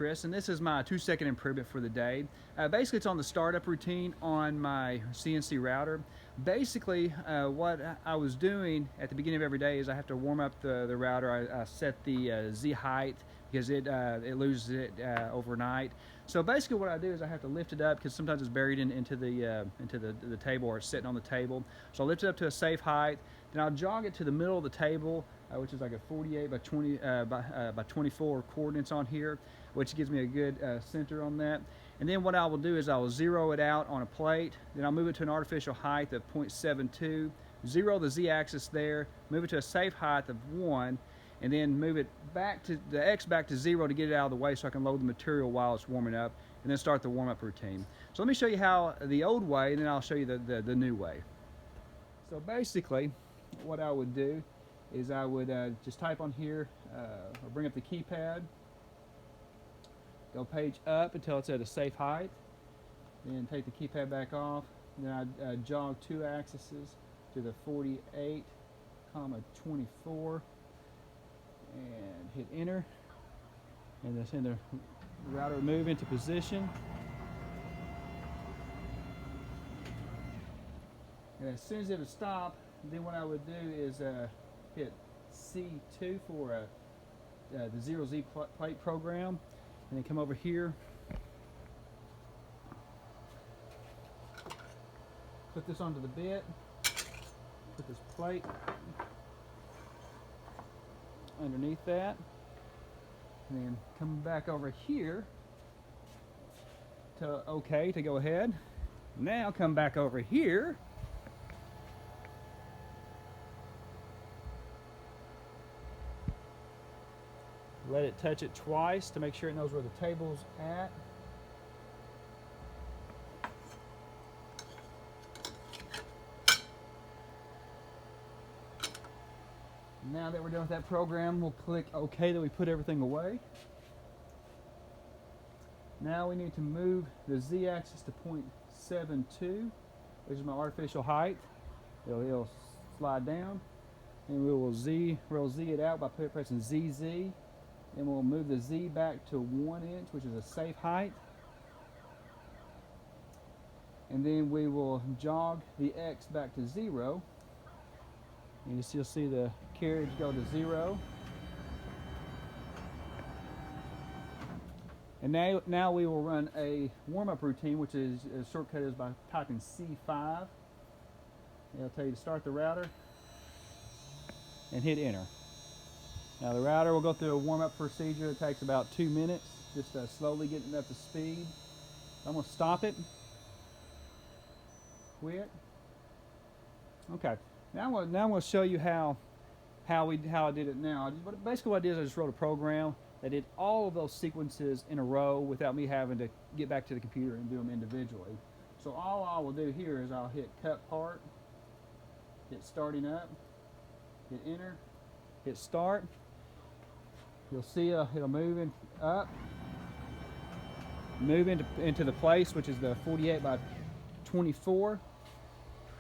Chris, and this is my 2-second improvement for the day. Basically, it's on the startup routine on my CNC router. Basically, what I was doing at the beginning of every day is I have to warm up the router. I set the Z height because it loses it overnight. So basically what I do is I have to lift it up because sometimes it's buried into the table, or it's sitting on the table. So I'll lift it up to a safe height, then I'll jog it to the middle of the table, which is like a 48 by 20 by 24 coordinates on here, which gives me a good center on that. And then what I will do is I will zero it out on a plate, then I'll move it to an artificial height of 0.72, zero the Z-axis there, move it to a safe height of 1, and then move it back to the X back to 0 to get it out of the way so I can load the material while it's warming up, and then start the warm-up routine. So let me show you how the old way, and then I'll show you the new way. So basically what I would do is I would just type on here, or bring up the keypad, go page up until it's at a safe height, then take the keypad back off, then I'd jog 2 axes to the 48, 24, and hit enter, and then send the router move into position. And as soon as it would stop, then what I would do is hit C2 for the 0Z plate program, and then come over here, put this onto the bit, put this plate underneath that, and then come back over here to OK to go ahead. Now come back over here, let it touch it twice to make sure it knows where the table's at. Now that we're done with that program, we'll click OK that we put everything away. Now we need to move the Z-axis to 0.72, which is my artificial height. It'll slide down, and we'll Z it out by pressing ZZ. Then we'll move the Z back to 1 inch, which is a safe height. And then we will jog the X back to 0. And you'll see the carriage go to 0. And now we will run a warm-up routine, which is a shortcut is by typing C5. It'll tell you to start the router and hit enter. Now the router will go through a warm-up procedure. It takes about 2 minutes, just slowly getting up to speed. I'm going to stop it. Quit. Okay. Now I'm going to show you how I did it now. Basically what I did is I just wrote a program that did all of those sequences in a row without me having to get back to the computer and do them individually. So all I will do here is I'll hit cut part, hit starting up, hit enter, hit start. You'll see it'll move up, move into the place, which is the 48 by 24.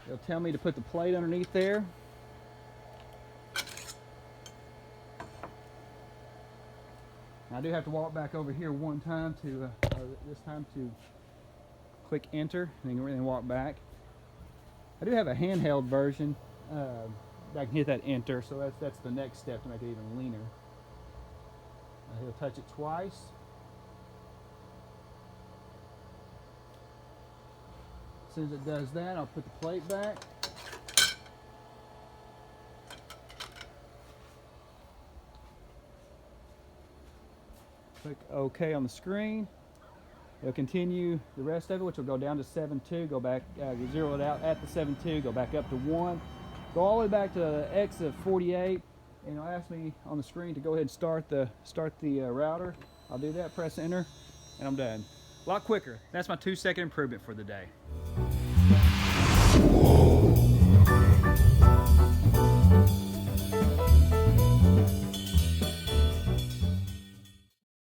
It'll tell me to put the plate underneath there. I do have to walk back over here one time to this time to click enter and then walk back. I do have a handheld version that I can hit that enter, so that's the next step to make it even leaner. He'll touch it twice. As soon as it does that, I'll put the plate back. Click OK on the screen. It'll continue the rest of it, which will go down to 7.2, go back, zero it out at the 7.2, go back up to 1, go all the way back to the X of 48, and it'll ask me on the screen to go ahead and start the router. I'll do that, press enter, and I'm done. A lot quicker. That's my 2-second improvement for the day.